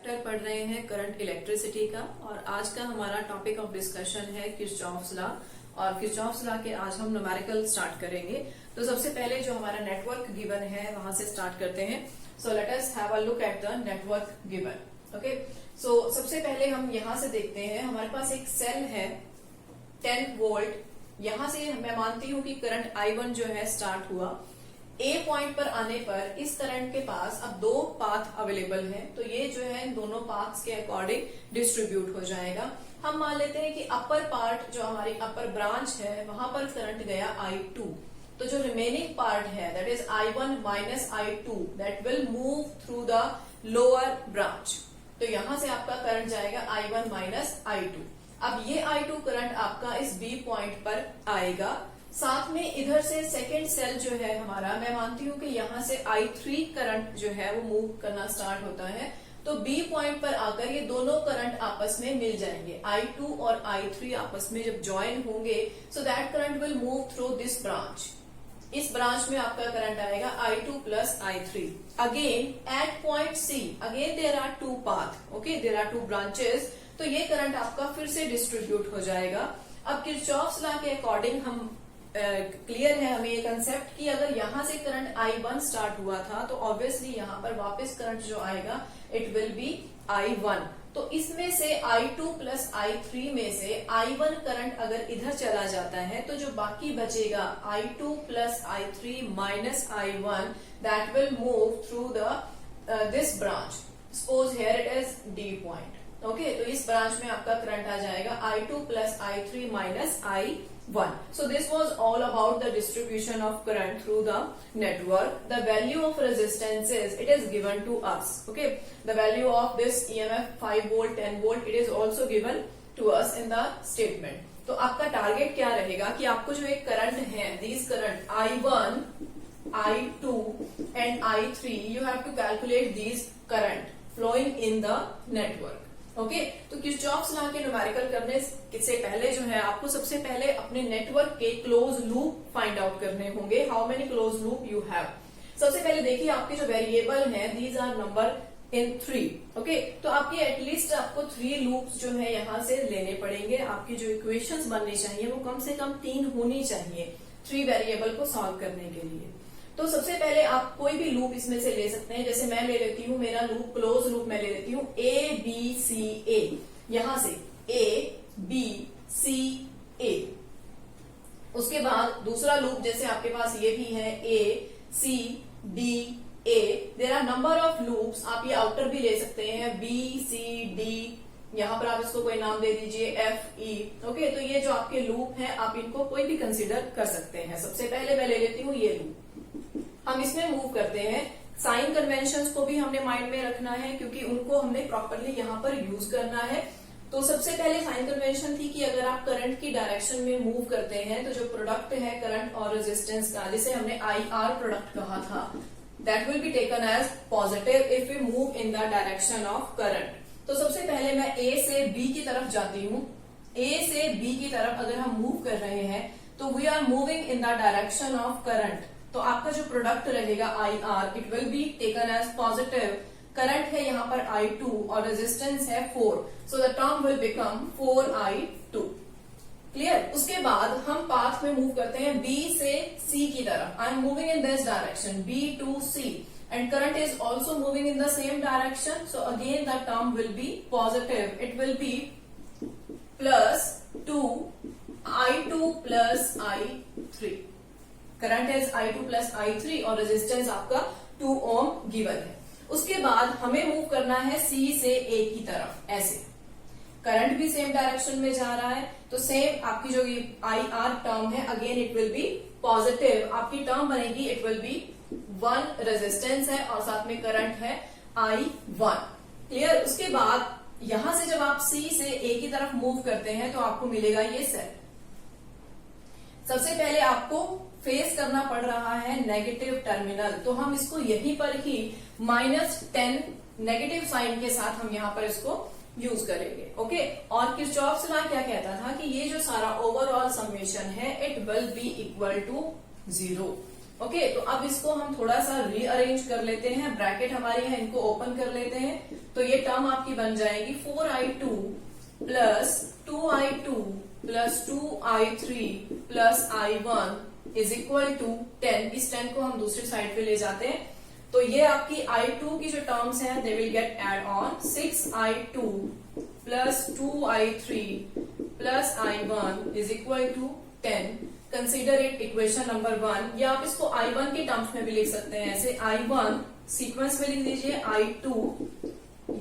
Chapter पढ़ रहे हैं करंट इलेक्ट्रिसिटी का और आज का हमारा टॉपिक ऑफ डिस्कशन है किरचॉफ्स लॉ। और किरचॉफ्स लॉ के आज हम न्यूमेरिकल स्टार्ट करेंगे। तो सबसे पहले जो हमारा नेटवर्क गिवन है वहां से स्टार्ट करते हैं। So let us have a look at the network given. Okay, so सबसे पहले हम यहां से देखते हैं, हमारे पास एक सेल है 10 वोल्ट। यहां से मैं मानती हूं कि करंट I1 जो है स्टार्ट हुआ। ए पॉइंट पर आने पर इस करंट के पास अब दो पाथ अवेलेबल हैं, तो ये जो है इन दोनों पाथ्स के अकॉर्डिंग डिस्ट्रीब्यूट हो जाएगा। हम मान लेते हैं कि अपर पार्ट जो हमारी अपर ब्रांच है वहां पर करंट गया I2, तो जो रिमेनिंग पार्ट है that is I1 minus I2 that will move through the lower branch. तो यहां से आपका करंट जाएगा I1 माइनस I2। अब ये I2 करंट आपका इस B पॉइंट पर आएगा। साथ में इधर से सेकेंड सेल जो है हमारा, मैं मानती हूं कि यहाँ से I3 करंट जो है वो मूव करना स्टार्ट होता है। तो B पॉइंट पर आकर ये दोनों करंट आपस में मिल जाएंगे। I2 और I3 आपस में जब ज्वाइन होंगे so that current will move through this branch. इस ब्रांच में आपका करंट आएगा I2 plus I3। Again at point C again there are two path, okay, there are two branches. तो ये करंट आपका फिर से डिस्ट्रीब्यूट हो जाएगा। अब किरचॉफ्स लॉ के अकॉर्डिंग हम क्लियर है हमें ये कंसेप्ट कि अगर यहां से करंट I1 स्टार्ट हुआ था तो ऑब्वियसली यहां पर वापस करंट जो आएगा इट विल बी I1। तो इसमें से I2 प्लस I3 में से I1 करंट अगर इधर चला जाता है तो जो बाकी बचेगा I2 plus I3 minus I1 that will move through the this branch. Suppose here it is D point. Okay, तो इस ब्रांच में आपका करंट आ जाएगा I2 plus I3 minus I1। So this was all about the distribution of current through the network. The value of resistances it is given to us. Okay, the value of this EMF 5 volt, 10 volt it is also given to us in the statement. तो आपका target क्या रहेगा कि आपको जो एक current है, these current I1, I2 and I3, you have to calculate these current flowing in the network. Okay, तो किरचॉफ्स लॉ के न्यूमेरिकल करने से पहले जो है आपको सबसे पहले अपने नेटवर्क के क्लोज लूप फाइंड आउट करने होंगे। How many close loop you have. सबसे पहले देखिए आपके जो वेरिएबल हैं these are number in 3। Okay, तो आपकी एटलीस्ट आपको 3 लूप्स जो है यहाँ से लेने पड़ेंगे। आपकी जो इक्वेशंस बननी चाहिए वो कम से कम 3 होनी चाहिए 3 वेरिएबल को सॉल्व करने के लिए। तो सबसे पहले आप कोई भी लूप इसमें से ले सकते हैं। जैसे मैं ले लेती हूँ, मेरा लूप क्लोज लूप मैं ले लेती हूँ ABCA। यहां से ABCA। उसके बाद दूसरा लूप जैसे आपके पास ये भी है ACDA। There are number of loops. आप ये आउटर भी ले सकते हैं BCD। यहाँ पर आप इसको कोई नाम दे दीजिए FE। ओके, तो ये जो आपके लूप हैं आप इनको कोई भी कंसिडर कर सकते हैं। सबसे पहले मैं ले लेती हूँ ये लूप, हम इसमें मूव करते हैं। साइन कन्वेंशंस को भी हमने माइंड में रखना है क्योंकि उनको हमने प्रॉपरली यहाँ पर यूज करना है। तो सबसे पहले साइन कन्वेंशन थी कि अगर आप करंट की डायरेक्शन में मूव करते हैं तो जो प्रोडक्ट है करंट और रेजिस्टेंस का, जिसे हमने IR प्रोडक्ट कहा था, that will be taken as positive if we move in the direction of current. तो सबसे पहले मैं A से B की तरफ जाती हूँ। A से B की तरफ अगर हम मूव कर रहे हैं तो we are moving in the direction of current. तो आपका जो प्रोडक्ट रहेगा IR it will be taken as positive. Current है यहाँ पर I2 और रेजिस्टेंस है 4, so the term will become 4I2। Clear. उसके बाद हम पाथ में मूव करते हैं B से C की तरफ। I am moving in this direction B to C and current is also moving in the same direction, so again the term will be positive. It will be plus 2I2 plus I3। Current is I2 plus I3 और resistance आपका 2 ओम given है। उसके बाद हमें move करना है C से A की तरफ। ऐसे करंट भी सेम डायरेक्शन में जा रहा है, तो सेम आपकी जो IR टर्म है again it will B positive. आपकी टर्म बनेगी इट विल बी 1 रेजिस्टेंस है और साथ में करंट है I1। क्लियर। उसके बाद यहां से जब आप C से A की तरफ मूव करते हैं तो आपको मिलेगा ये सेल। सबसे पहले आपको फेस करना पड़ रहा है नेगेटिव टर्मिनल, तो हम इसको यहीं पर ही -10 नेगेटिव साइन के साथ हम यहाँ पर इसको यूज करेंगे। ओके, और किरचॉफ्स लॉ क्या कहता था कि ये जो सारा ओवरऑल समेशन है it will be equal to 0। Okay, तो अब इसको हम थोड़ा सा रीअरेंज कर लेते हैं, ब्रैकेट हमारी है, इनको ओपन कर लेते हैं। तो ये टर्म आपकी बन जाएगी 4i2 plus 2i2 plus 2i3 plus i1 is equal to 10। इस 10 को हम दूसरी साइड पे ले जाते हैं, तो ये आपकी i2 की जो टर्म्स हैं they will get add on. 6i2 plus 2i3 plus i1 is equal to 10। Consider it equation number 1, या आप इसको i1 के टर्म्स में भी लिख सकते हैं ऐसे। i1 सीक्वेंस में लिख दीजिए, i2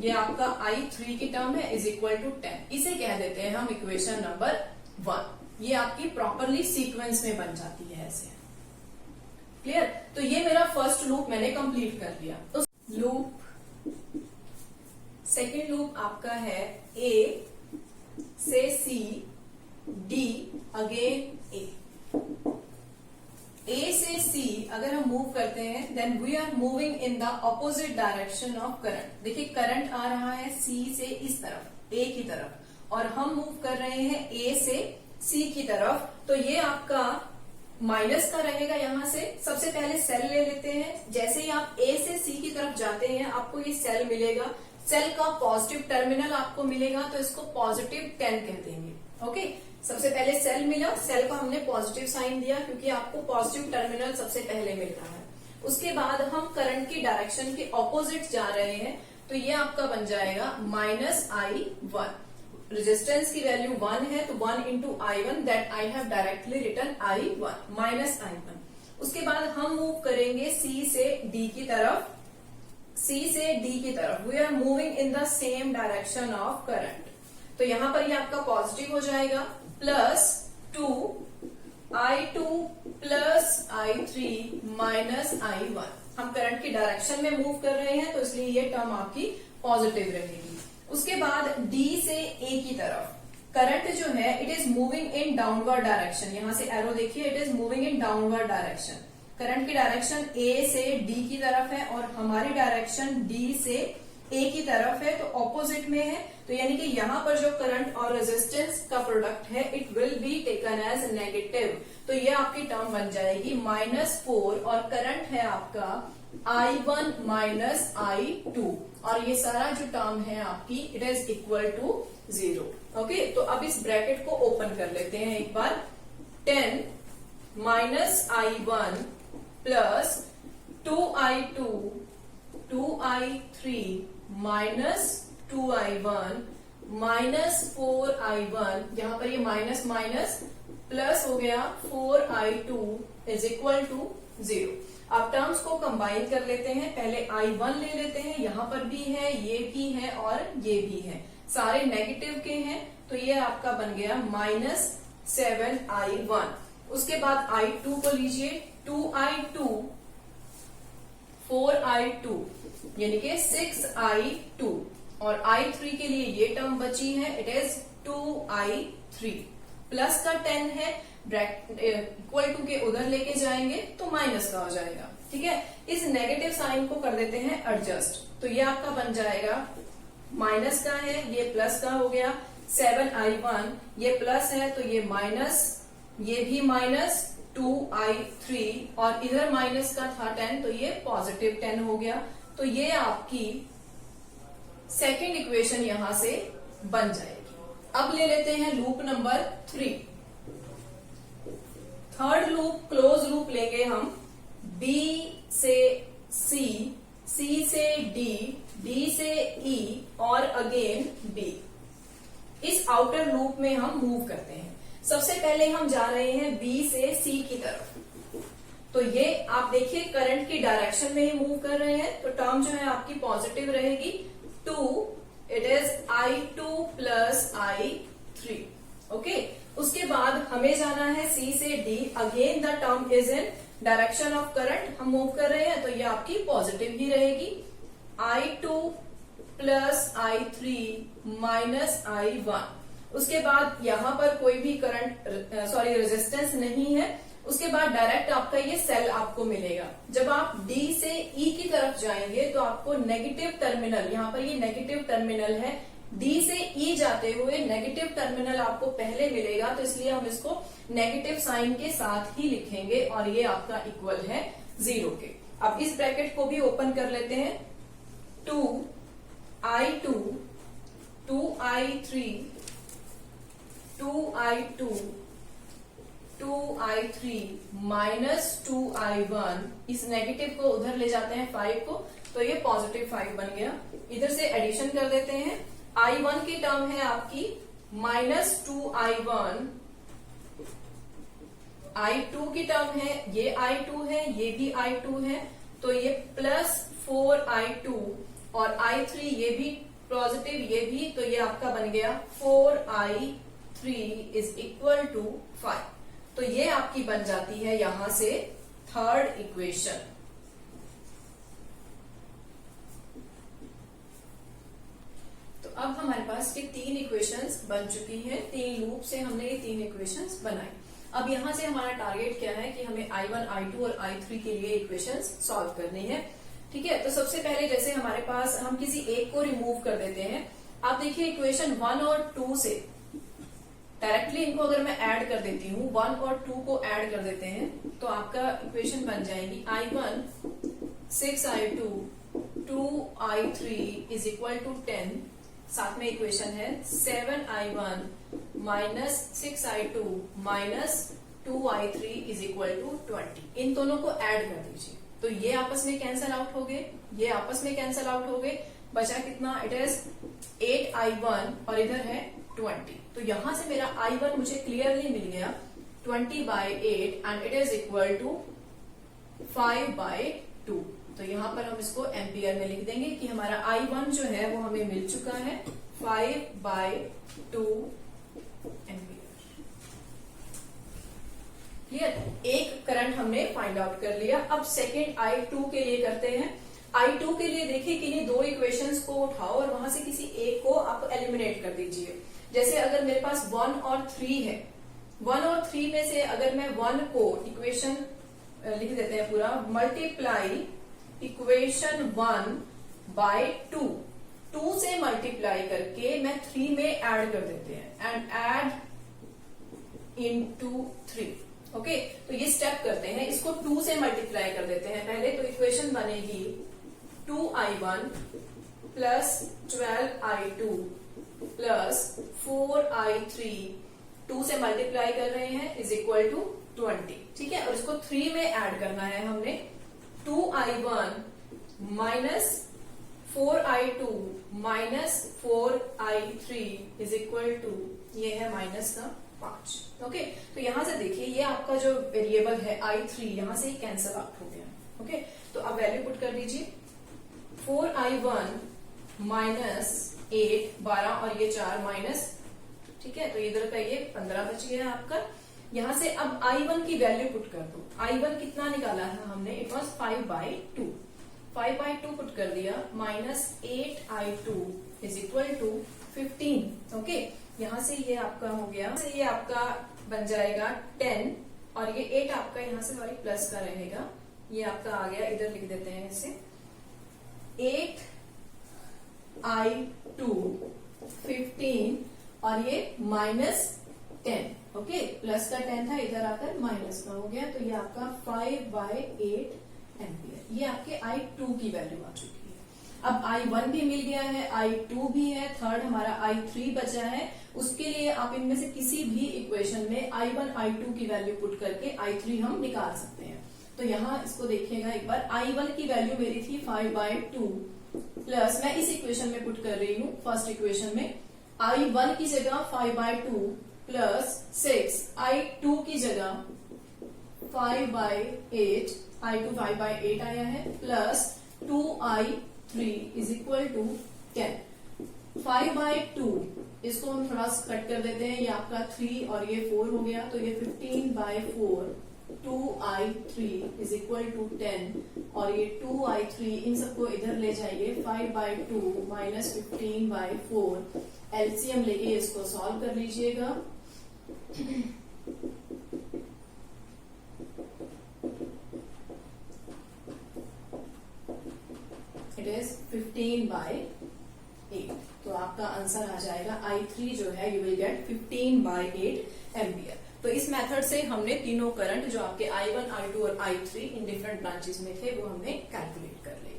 ये आपका i3 की टर्म है इज इक्वल टू 10। इसे कह देते हैं हम इक्वेशन नंबर 1। ये आपकी प्रॉपरली सीक्वेंस में बन जाती है ऐसे। क्लियर? तो ये मेरा फर्स्ट लूप मैंने कंप्लीट कर लिया। तो लूप सेकेंड लूप आपका है A से C, D again A। A से C अगर हम मूव करते हैं then we are moving in the opposite direction of current. देखिए करंट आ रहा है C से इस तरफ, A की तरफ, और हम मूव कर रहे हैं A से C की तरफ। तो ये आपका माइनस का रहेगा। यहां से सबसे पहले सेल ले लेते हैं। जैसे ही आप A से C की तरफ जाते हैं आपको ये सेल मिलेगा, सेल का पॉजिटिव टर्मिनल आपको मिलेगा, तो इसको पॉजिटिव 10 कह देंगे। ओके, सबसे पहले सेल मिला, सेल को हमने पॉजिटिव साइन दिया क्योंकि आपको पॉजिटिव टर्मिनल सबसे पहले मिल रहा है। उसके बाद हम करंट की डायरेक्शन के ऑपोजिट जा रहे हैं, तो ये आपका बन जाएगा -i1। रेजिस्टेंस की वैल्यू 1 है, तो 1 into i1 that I have directly written i1 -i1। उसके बाद हम मूव करेंगे C से D की तरफ, C से D की तरफ। We are moving in the same direction of current. तो यहां पर ये आपका पॉजिटिव हो जाएगा, plus 2i2 plus i3 minus i1। हम करंट की डायरेक्शन में मूव कर रहे हैं तो इसलिए ये टर्म आपकी पॉजिटिव रहेगी। उसके बाद D से A की तरफ करंट जो है it is moving in downward direction. यहां से एरो देखिए, it is moving in downward direction. Current की डायरेक्शन A से D की तरफ है और हमारी डायरेक्शन D से A की तरफ है, तो ऑपोजिट में है। तो यानी कि यहाँ पर जो करंट और रेजिस्टेंस का प्रोडक्ट है it will be taken as negative. तो ये आपकी टर्म बन जाएगी -4 और करंट है आपका i1 माइनस i2, और ये सारा जो टर्म है आपकी it is equal to 0। Okay, तो अब इस ब्रैकेट को ओपन कर लेते हैं एक बार। 10 minus i1 plus 2i2 2i3 minus 2i1 minus 4i1, यहां पर ये माइनस माइनस प्लस हो गया 4i2 इज इक्वल टू 0। आप टर्म्स को कंबाइन कर लेते हैं। पहले i1 ले लेते हैं, यहां पर भी है, ये भी है और ये भी है, सारे नेगेटिव के हैं, तो ये आपका बन गया -7i1। उसके बाद i2 को लीजिए, 2i2 4i2 यानी कि 6i2, और i3 के लिए ये टर्म बची है, इट इज 2i3। प्लस का 10 है, इक्वल टू के उधर लेके जाएंगे तो माइनस का हो जाएगा। ठीक है, इस नेगेटिव साइन को कर देते हैं एडजस्ट, तो ये आपका बन जाएगा माइनस का है, ये प्लस का हो गया। 7i1 ये प्लस है तो ये माइनस, ये भी माइनस 2i3, और इधर माइनस का था 10 तो ये पॉजिटिव 10 हो गया। तो ये आपकी सेकेंड इक्वेशन यहां से बन जाएगी। अब ले लेते हैं loop number 3। Third loop close loop लेंगे हम। B से C, C से D, D से E और अगेन B। इस आउटर लूप में हम मूव करते हैं। सबसे पहले हम जा रहे हैं B से C की तरफ। तो ये आप देखिए करंट की डायरेक्शन में ही मूव कर रहे हैं, तो टर्म जो है आपकी पॉजिटिव रहेगी। 2 it is i2 plus i3। Okay, उसके बाद हमें जाना है C से D, again the term is in direction of current, हम मूव कर रहे हैं तो ये आपकी पॉजिटिव ही रहेगी। i2 plus i3 minus i1। उसके बाद यहां पर कोई भी करंट रेजिस्टेंस नहीं है। उसके बाद डायरेक्ट आपका ये सेल आपको मिलेगा। जब आप D से E की तरफ जाएंगे तो आपको नेगेटिव टर्मिनल, यहाँ पर ये नेगेटिव टर्मिनल है, डी से ई जाते हुए नेगेटिव टर्मिनल आपको पहले मिलेगा, तो इसलिए हम इसको नेगेटिव साइन के साथ ही लिखेंगे और ये आपका इक्वल है 0 के। अब इस ब्रैकेट को भी ओपन कर लेते हैं। 2i2 2i3 2i2 2i3 minus 2i1, इस नेगेटिव को उधर ले जाते हैं 5 को, तो ये पॉजिटिव 5 बन गया। इधर से एडिशन कर देते हैं। i1 की टर्म है आपकी माइनस 2i1, i2 की टर्म है, ये i2 है, ये भी i2 है, तो ये प्लस 4i2 और i3 ये भी पॉजिटिव, ये भी, तो ये आपका बन गया 4i3 इज इक्वल टू 5। तो ये आपकी बन जाती है यहां से थर्ड इक्वेशन। तो अब हमारे पास ये 3 इक्वेशंस बन चुकी हैं। 3 लूप से हमने ये 3 इक्वेशंस बनाई। अब यहां से हमारा टारगेट क्या है कि हमें i1, i2 और i3 के लिए इक्वेशंस सॉल्व करनी है। ठीक है, तो सबसे पहले जैसे हमारे पास हम किसी एक को रिमूव कर देते हैं। आप देखिए इक्वेशन 1 और 2 से डायरेक्टली इनको अगर मैं ऐड कर देती हूँ, 1 और 2 को ऐड कर देते हैं, तो आपका इक्वेशन बन जाएगी i1 6i2 2i3 is equal to 10। साथ में इक्वेशन है 7i1 minus 6i2 minus 2i3 is equal to 20। इन दोनों को ऐड कर दीजिए, तो ये आपस में कैंसल आउट हो गए, ये आपस में कैंसल आउट हो गए। बचा कितना? इट इज 8i1 और इधर है 20। तो यहां से मेरा i1 मुझे क्लियरली मिल गया 20/8 and it is equal to 5/2। तो यहाँ पर हम इसको एम्पियर में लिख देंगे कि हमारा i1 जो है वो हमें मिल चुका है 5/2 एम्पियर। क्लियर? एक करंट हमने फाइंड आउट कर लिया। अब सेकेंड i2 के लिए करते हैं। i2 के लिए देखिए कि इन्हीं 2 इक्वेशंस को उठाओ और वहां से किसी एक को आप एलिमिनेट कर दीजिए। जैसे अगर मेरे पास 1 और 3 है, 1 और 3 में से अगर मैं 1 को इक्वेशन लिख देते हैं पूरा, मल्टीप्लाई इक्वेशन 1 बाय 2, 2 से मल्टीप्लाई करके मैं 3 में ऐड कर देते हैं एंड ऐड इनटू 3। ओके, तो ये स्टेप करते हैं। इसको 2 से मल्टीप्लाई कर देते हैं पहले, तो इक्वेशन बनेगी 2i1 plus 12i2 plus 4i3, 2 से मल्टीप्लाई कर रहे हैं, इज इक्वल टू 20। ठीक है, और इसको 3 में ऐड करना है हमने। 2i1 minus 4i2 minus 4i3 is equal to, ये है माइनस का 5। ओके, तो यहां से देखिए ये आपका जो वेरिएबल है i3 यहां से ही कैंसल आउट हो गया। ओके, तो अब वैल्यू पुट कर दीजिए। 4i1 माइनस 8 12 और ये 4 माइनस, ठीक है, तो इधर का ये 15 बच गया आपका। यहां से अब i1 की वैल्यू पुट कर दो। i1 कितना निकाला है हमने? It was 5/2। 5/2 पुट कर दिया, minus 8i2 is equal to 15। Okay, यहां से ये आपका हो गया, से ये आपका बन जाएगा 10 और ये 8 आपका यहां से सॉरी प्लस का रहेगा, ये आपका आ गया, इधर लिख देते हैं इसे 8i2 15 और ये माइनस 10। ओके, प्लस का 10 था, इधर आकर माइनस का हो गया, तो ये आपका 5/8 एम्पियर। ये आपके i2 की वैल्यू आ चुकी है। अब i1 भी मिल गया है, i2 भी है, थर्ड हमारा i3 बचा है। उसके लिए आप इनमें से किसी भी इक्वेशन में i1 i2 की वैल्यू पुट करके i3 हम निकाल सकते हैं। तो यहाँ इसको देखिएगा एक बार, i1 की वैल्यू मेरी थी 5/2 प्लस, मैं इस इक्वेशन में पुट कर रही हूँ फर्स्ट इक्वेशन में, i1 की जगह 5/2 प्लस 6, i2 की जगह 5/8, i2 5/8 आया है, plus 2i3 is equal to 10। 5/2 इसको हम थोड़ा कट कर देते हैं, ये आपका 3 और ये 4 हो गया, तो ये 15/4, 2i3 इज इक्वल टू 10 और ये 2i3 इन सबको इधर ले जाइए, 5/2 माइनस 15/4, एलसीएम लेके इसको सॉल्व कर लीजिएगा। It is 15/8। 8। तो आपका आंसर आ जाएगा I3 जो है यू विल गेट 15/8 एम्पियर। तो इस मेथड से हमने तीनों करंट जो आपके I1, I2 और I3 इन डिफरेंट ब्रांचेस में थे वो हमने कैलकुलेट कर लिया।